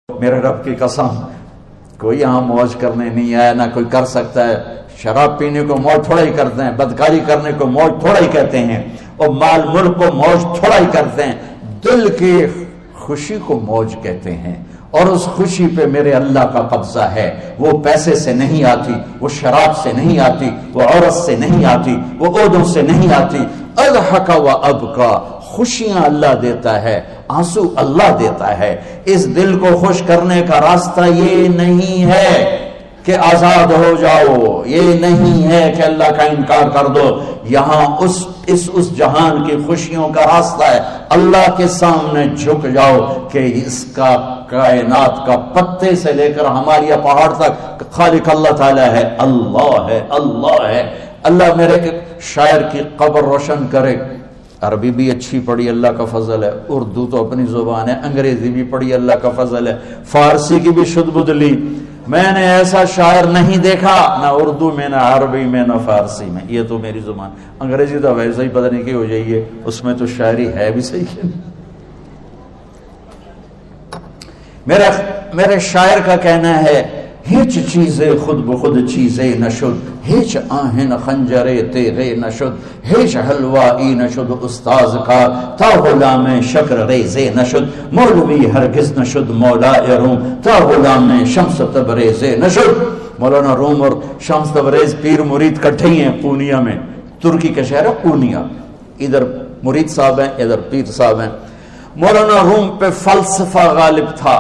میرے رب کی قسم کوئی یہاں موج کرنے نہیں آیا، نہ کوئی کر سکتا ہے۔ شراب پینے کو موج تھوڑا ہی کرتے ہیں، بدکاری کرنے کو موج تھوڑا ہی کہتے ہیں، اور مال ملک کو موج تھوڑا ہی کرتے ہیں۔ دل کی خوشی کو موج کہتے ہیں، اور اس خوشی پہ میرے اللہ کا قبضہ ہے۔ وہ پیسے سے نہیں آتی، وہ شراب سے نہیں آتی، وہ عورت سے نہیں آتی، وہ عہدوں سے نہیں آتی۔ اضحک و ابکا، خوشیاں اللہ دیتا ہے، آنسو اللہ دیتا ہے۔ اس دل کو خوش کرنے کا راستہ یہ نہیں ہے کہ آزاد ہو جاؤ، یہ نہیں ہے کہ اللہ کا انکار کر دو۔ یہاں اس جہان کی خوشیوں کا راستہ ہے، اللہ کے سامنے جھک جاؤ کہ اس کا کائنات کا پتے سے لے کر ہمارے پہاڑ تک خالق اللہ تعالیٰ ہے، اللہ ہے، اللہ ہے۔ اللہ میرے شاعر کی قبر روشن کرے۔ عربی بھی اچھی پڑھی، اللہ کا فضل ہے، اردو تو اپنی زبان ہے، انگریزی بھی پڑھی، اللہ کا فضل ہے، فارسی کی بھی شد بدھ لی۔ میں نے ایسا شاعر نہیں دیکھا، نہ اردو میں، نہ عربی میں، نہ فارسی میں۔ یہ تو میری زبان، انگریزی تو ویسے ہی پتہ نہیں کی ہو جائیے، اس میں تو شاعری ہے بھی صحیح ہے۔ میرے شاعر کا کہنا ہے، ہیچ چیزیں خود بخود چیزیں نشد، ہیچ آہن خنجرے تیرے نشد، ہیچ حلوائی نشد استاذ کا، تا غلام شکر ریزے نشد، مولوی ہرگز نشد مولا روم، تا غلام شمس تبریز نشد۔ مولانا روم اور شمس تبریز پیر مرید کٹھے ہی ہیں پونیا میں، ترکی کا شہر ہے پونیا، ادھر مرید صاحب ہیں، ادھر پیر صاحب ہیں۔ مولانا روم پہ فلسفہ غالب تھا۔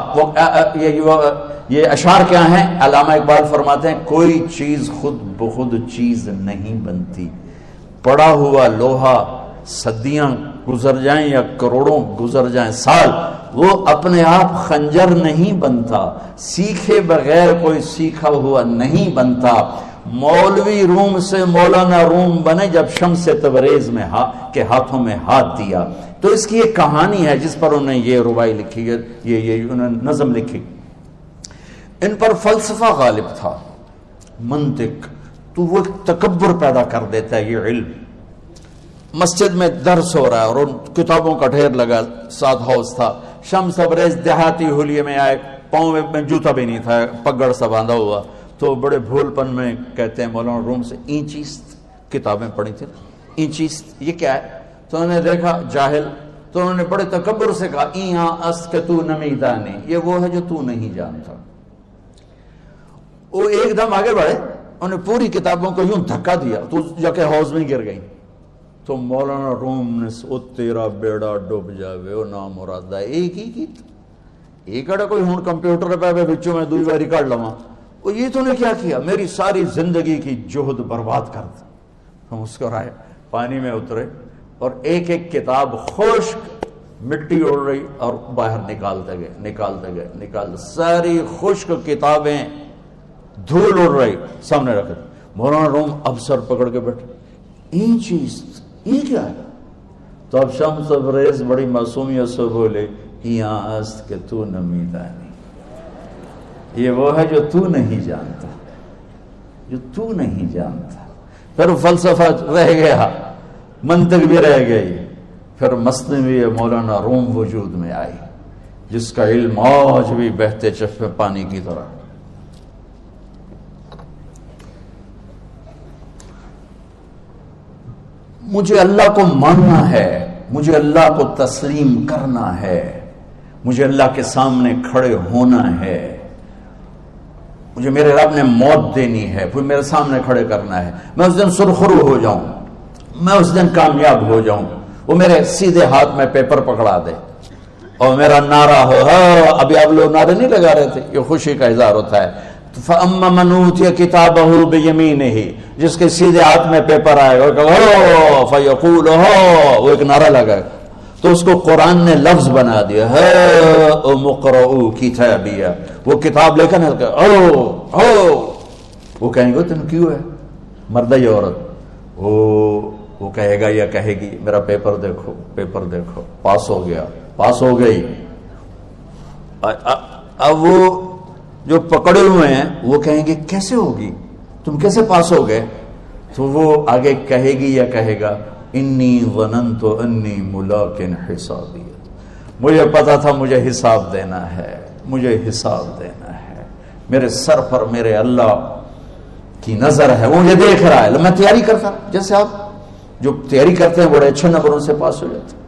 یہ اشعار کیا ہیں؟ علامہ اقبال فرماتے ہیں، کوئی چیز خود بخود چیز نہیں بنتی، پڑا ہوا لوہا صدیاں گزر جائیں یا کروڑوں گزر جائیں سال، وہ اپنے آپ خنجر نہیں بنتا، سیکھے بغیر کوئی سیکھا ہوا نہیں بنتا۔ مولوی روم سے مولانا روم بنے جب شمس تبریز میں کے ہاتھوں میں ہاتھ دیا۔ تو اس کی ایک کہانی ہے جس پر انہوں نے یہ ربائی لکھی ہے، یہ انہوں نے نظم لکھی۔ ان پر فلسفہ غالب تھا، منطق، تو وہ تکبر پیدا کر دیتا ہے یہ علم۔ مسجد میں درس ہو رہا ہے اور ان کتابوں کا ڈھیر لگا، ساتھ ہاؤس تھا۔ شمس تبریز دیہاتی حلیے میں آئے، پاؤں میں جوتا بھی نہیں تھا، پگڑ سا باندھا ہوا، تو بڑے بھول پن میں کہتے ہیں مولانا روم سے، اینچیست کتابیں پڑھی تھی، اینچیست یہ کیا ہے؟ تو انہوں نے دیکھا جاہل، تو انہوں نے بڑے تکبر سے کہا، ایہاں است کہ تو نمیدانی، یہ وہ ہے جو تو نہیں جانتا۔ وہ ایک دم آگے بڑھے، انہوں نے پوری کتابوں کو یوں دھکا دیا تو جا کے حوض میں گر گئی۔ تو مولانا روم نے او تیرا بیڑا ڈوب جاوے او نام مراد ہے، ایک ہی کی ایک اڑا کوئی ہون کمپیوٹر پہ بچوں میں دوئی باری کر لواں، وہ یہ تو نے کیا کیا، میری ساری زندگی کی جہد برباد کر دی۔ ہم مسکرائے، پانی میں اترے اور ایک ایک کتاب خشک مٹی اڑ رہی اور باہر نکالتے گئے ساری خشک کتابیں دھول اڑ رہی سامنے رکھ۔ مولانا روم اب سر پکڑ کے بیٹھے، این چیز یہ کیا ہے؟ تو اب شمس تبریز بڑی معصومیت سے بولے، یہاں است کہ تو نمیدانی، یہ وہ ہے جو تو نہیں جانتا، جو تو نہیں جانتا۔ پھر فلسفہ رہ گیا، منطق بھی رہ گئی، پھر مثنوی مولانا روم وجود میں آئی، جس کا علم آج بھی بہتے چشمے پانی کی طرح۔ مجھے اللہ کو ماننا ہے، مجھے اللہ کو تسلیم کرنا ہے، مجھے اللہ کے سامنے کھڑے ہونا ہے، مجھے میرے رب نے موت دینی ہے، پھر میرے سامنے کھڑے کرنا ہے، میں اس دن سرخرو ہو جاؤں، میں اس دن کامیاب ہو جاؤں، وہ میرے سیدھے ہاتھ میں پیپر پکڑا دے اور میرا نعرہ ہو۔ ابھی آپ لوگ نعرے نہیں لگا رہے تھے، یہ خوشی کا اظہار ہوتا ہے۔ فَأَمَّا مَنْ أُوتِيَ كِتَابَهُ بِيَمِينِهِ، جس کے سیدھے ہاتھ میں پیپر آئے گا فَيَقُولُ وہ ایک نعرہ لگائے، تو اس کو قرآن نے لفظ بنا دیا، هَاؤْمُ اقْرَءُوا كِتَابِيَهْ، وہ کتاب لے کر وہ کہیں گے تم کیوں ہے مرد یا عورت، وہ کہے گا یا کہے گی میرا پیپر دیکھو، پیپر دیکھو، پاس ہو گیا، پاس ہو گئی۔ اب وہ جو پکڑے ہوئے ہیں وہ کہیں گے کیسے ہوگی، تم کیسے پاس ہو گئے؟ تو وہ آگے کہے گی یا کہے گا، انی ظننت انی ملاق حسابی، مجھے پتا تھا مجھے حساب دینا ہے، مجھے حساب دینا ہے، میرے سر پر میرے اللہ کی نظر ہے، وہ مجھے دیکھ رہا ہے. میں تیاری کرتا، جیسے آپ جو تیاری کرتے ہیں بڑے اچھے نمبروں سے پاس ہو جاتے ہیں،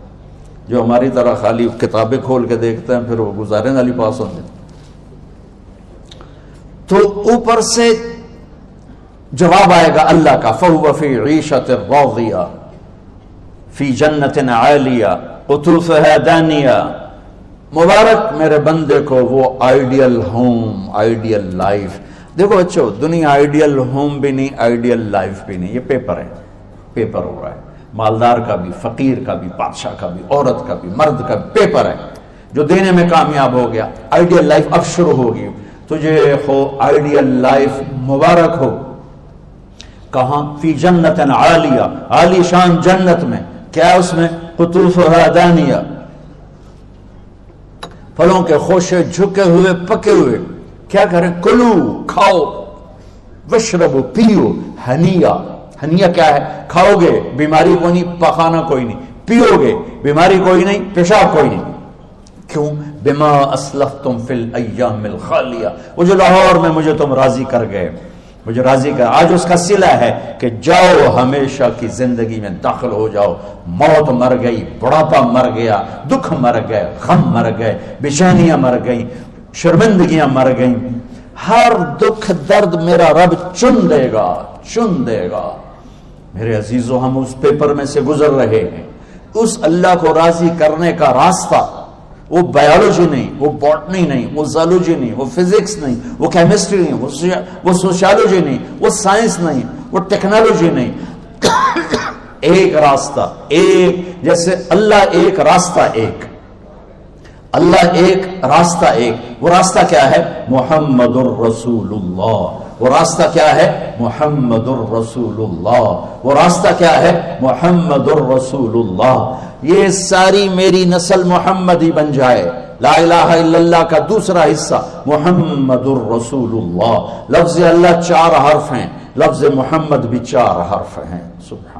جو ہماری طرح خالی کتابیں کھول کے دیکھتے ہیں پھر وہ گزارے والی پاس ہوتے ہیں. تو اوپر سے جواب آئے گا اللہ کا، فَهُوَ فِي عِيشَةٍ رَاضِيَةٍ فِي جَنَّةٍ عَالِيَةٍ قُطُوفُهَا دَانِيَةٌ. مبارک میرے بندے کو وہ آئیڈیل ہوم، آئیڈیل لائف. دیکھو بچو، دنیا آئیڈیل ہوم بھی نہیں، آئیڈیل لائف بھی نہیں، یہ پیپر ہے، پیپر ہو رہا ہے. مالدار کا بھی، فقیر کا بھی، بادشاہ کا بھی، عورت کا بھی، مرد کا بھی پیپر ہے. جو دینے میں کامیاب ہو گیا، آئیڈیل لائف اب شروع ہوگی. تجھے ہو آئیڈیل لائف مبارک ہو. کہاں؟ فی جنت عالیہ، عالی شان جنت میں. کیا اس میں؟ قطوفھا دانیہ، پھلوں کے خوشے جھکے ہوئے پکے ہوئے. کیا کریں؟ کلو، کھاؤ، وشربو، پیو، ہنیا. ہنیا کیا ہے؟ کھاؤ گے بیماری کوئی نہیں، پخانا کوئی نہیں، پیو گے بیماری کوئی نہیں، پیشاب کوئی نہیں. کیوں؟ بما اسلفتم فی الایام الخالیہ. وہ جو لاہور میں مجھے تم راضی کر گئے، مجھے راضی کر، آج اس کا صلہ ہے کہ جاؤ ہمیشہ کی زندگی میں داخل ہو جاؤ. موت مر گئی، بڑھاپا مر گیا، دکھ مر گئے، غم مر گئے، بے چینیاں مر گئیں، شرمندگیاں مر گئیں. ہر دکھ درد میرا رب چن دے گا، چن دے گا. میرے عزیزو، ہم اس پیپر میں سے گزر رہے ہیں. اس اللہ کو راضی کرنے کا راستہ وہ بایولوجی نہیں، وہ باٹنی نہیں، وہ زالوجی نہیں، وہ فزکس نہیں، وہ کیمسٹری نہیں، وہ سوشیالوجی نہیں، وہ سائنس نہیں، وہ ٹیکنالوجی نہیں. ایک راستہ، ایک، جیسے اللہ ایک، راستہ ایک. اللہ ایک، راستہ ایک. وہ راستہ کیا ہے؟ محمد الرسول اللہ. وہ راستہ کیا ہے؟ محمد الرسول اللہ. وہ راستہ کیا ہے؟ محمد الرسول اللہ. یہ ساری میری نسل محمدی بن جائے. لا الہ الا اللہ کا دوسرا حصہ محمد الرسول اللہ. لفظ اللہ 4 حرف ہیں، لفظ محمد بھی 4 حرف ہیں. سبحان.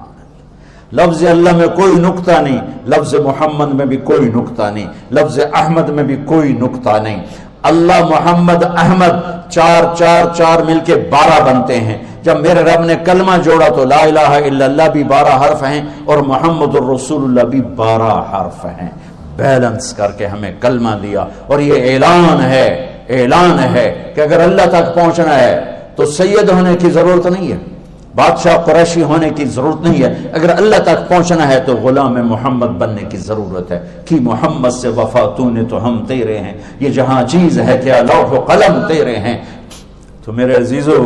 لفظ اللہ میں کوئی نقطہ نہیں، لفظ محمد میں بھی کوئی نقطہ نہیں، لفظ احمد میں بھی کوئی نقطہ نہیں. اللہ، محمد، احمد، 4 4 4 مل کے 12 بنتے ہیں. جب میرے رب نے کلمہ جوڑا تو لا الہ الا اللہ بھی 12 حرف ہیں اور محمد الرسول اللہ بھی 12 حرف ہیں. بیلنس کر کے ہمیں کلمہ دیا. اور یہ اعلان ہے، اعلان ہے کہ اگر اللہ تک پہنچنا ہے تو سید ہونے کی ضرورت نہیں ہے، بادشاہ قریشی ہونے کی ضرورت نہیں ہے. اگر اللہ تک پہنچنا ہے تو غلام محمد بننے کی ضرورت ہے. کہ محمد سے وفا تو نے تو ہم تیرے ہیں، یہ جہاں چیز ہے کیا لوح و قلم تیرے ہیں. تو میرے عزیزو،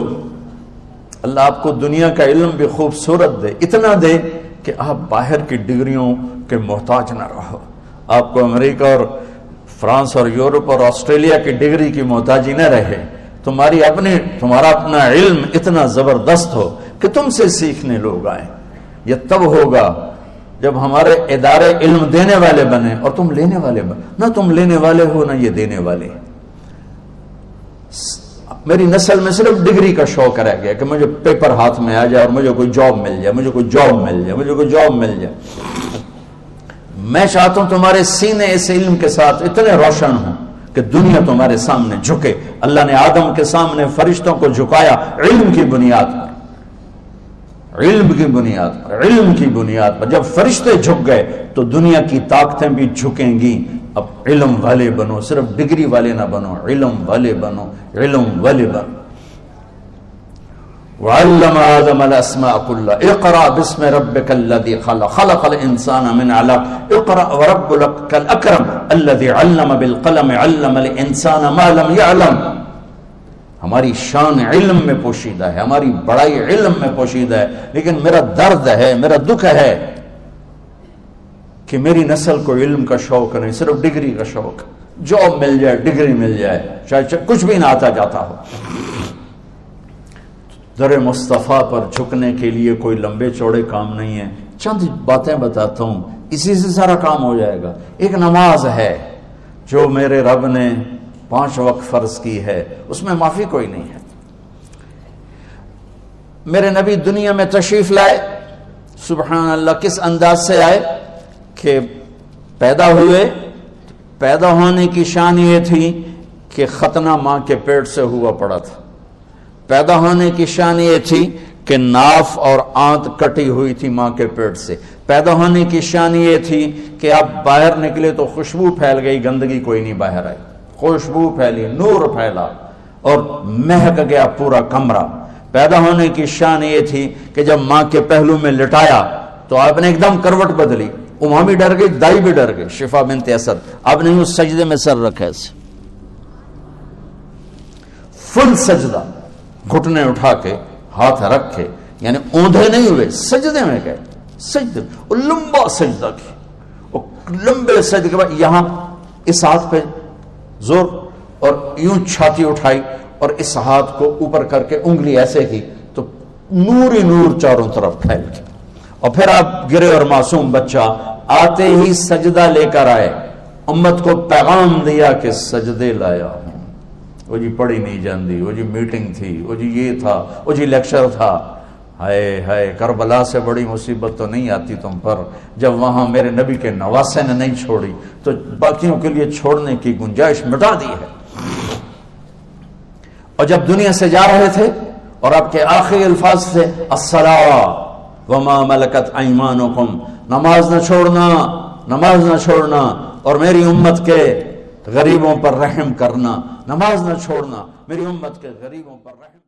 اللہ آپ کو دنیا کا علم بھی خوبصورت دے، اتنا دے کہ آپ باہر کی ڈگریوں کے محتاج نہ رہو. آپ کو امریکہ اور فرانس اور یورپ اور آسٹریلیا کی ڈگری کی محتاجی نہ رہے. تمہارا اپنا علم اتنا زبردست ہو کہ تم سے سیکھنے لوگ آئیں. یہ تب ہوگا جب ہمارے ادارے علم دینے والے بنے اور تم لینے والے بنے. نہ تم لینے والے ہو، نہ یہ دینے والے. میری نسل میں صرف ڈگری کا شوق رہ گیا کہ مجھے پیپر ہاتھ میں آ جائے اور مجھے کوئی جاب مل جائے، مجھے کوئی جاب مل جائے، مجھے کوئی جاب مل جائے. میں چاہتا ہوں تمہارے سینے اس علم کے ساتھ اتنے روشن ہوں کہ دنیا تمہارے سامنے جھکے. اللہ نے آدم کے سامنے فرشتوں کو جھکایا علم کی بنیاد پر، علم کی بنیاد پر، علم کی بنیاد پر. جب فرشتے جھک گئے تو دنیا کی طاقتیں بھی جھکیں گی. اب علم والے بنو، صرف ڈگری والے نہ بنو، علم والے بنو، علم والے بنو. وعلم آدم الاسماء كلها اقرأ باسم ربك الذي خلق خلق الانسان من علق اقرأ وربك الاكرم الذي علم بالقلم علم الانسان ما لم يعلم. ہماری شان علم میں پوشیدہ ہے، ہماری بڑائی علم میں پوشیدہ ہے. لیکن میرا درد ہے، میرا دکھ ہے کہ میری نسل کو علم کا شوق نہیں، صرف ڈگری کا شوق. جاب مل جائے، ڈگری مل جائے، چاہے کچھ بھی نہ آتا جاتا ہو. در مصطفیٰ پر جھکنے کے لیے کوئی لمبے چوڑے کام نہیں ہے. چند باتیں بتاتا ہوں، اسی سے سارا کام ہو جائے گا. ایک نماز ہے جو میرے رب نے 5 وقت فرض کی ہے، اس میں معافی کوئی نہیں ہے. میرے نبی دنیا میں تشریف لائے، سبحان اللہ، کس انداز سے آئے کہ پیدا ہوئے. پیدا ہونے کی شان یہ تھی کہ ختنہ ماں کے پیٹ سے ہوا پڑا تھا. پیدا ہونے کی شان یہ تھی کہ ناف اور آنت کٹی ہوئی تھی ماں کے پیٹ سے. پیدا ہونے کی شان یہ تھی کہ آپ باہر نکلے تو خوشبو پھیل گئی, گندگی کوئی نہیں باہر آئی, خوشبو پھیلی, نور پھیلا اور مہک گیا پورا کمرہ. پیدا ہونے کی شان یہ تھی کہ جب ماں کے پہلو میں لٹایا تو آپ نے ایک دم کروٹ بدلی. اماں بھی ڈر گئی, دائی بھی ڈر گئی, شفا بنت اسد. آپ نے اس سجدے میں سر رکھا ایسے فل سجدہ, گھٹنے اٹھا کے ہاتھ رکھ کے, یعنی اوندھے نہیں ہوئے, سجدے میں گئے. سجدے اور لمبا سجدہ کی, اور لمبے سجدے کے بعد یہاں اس ہاتھ پہ زور اور یوں چھاتی اٹھائی اور اس ہاتھ کو اوپر کر کے انگلی ایسے کی تو نور ہی نور چاروں طرف پھیل گیا. اور پھر آپ گرے اور معصوم بچہ آتے ہی سجدہ لے کر آئے, امت کو پیغام دیا کہ سجدے لایا ہوں. وہ جی پڑھی نہیں جاندی, وہ جی میٹنگ تھی, وہ جی یہ تھا, وہ جی لیکچر تھا. ہائے ہائے, کربلا سے بڑی مصیبت تو نہیں آتی تم پر جب وہاں میرے نبی کے نواسے نے نہیں چھوڑی تو باقیوں کے لیے چھوڑنے کی گنجائش مٹا دی ہے. اور جب دنیا سے جا رہے تھے اور آپ کے آخری الفاظ تھے الصلاۃ وما ملکت ایمانکم, نماز نہ چھوڑنا, نماز نہ چھوڑنا, اور میری امت کے غریبوں پر رحم کرنا, نماز نہ چھوڑنا, میری امت کے غریبوں پر رحم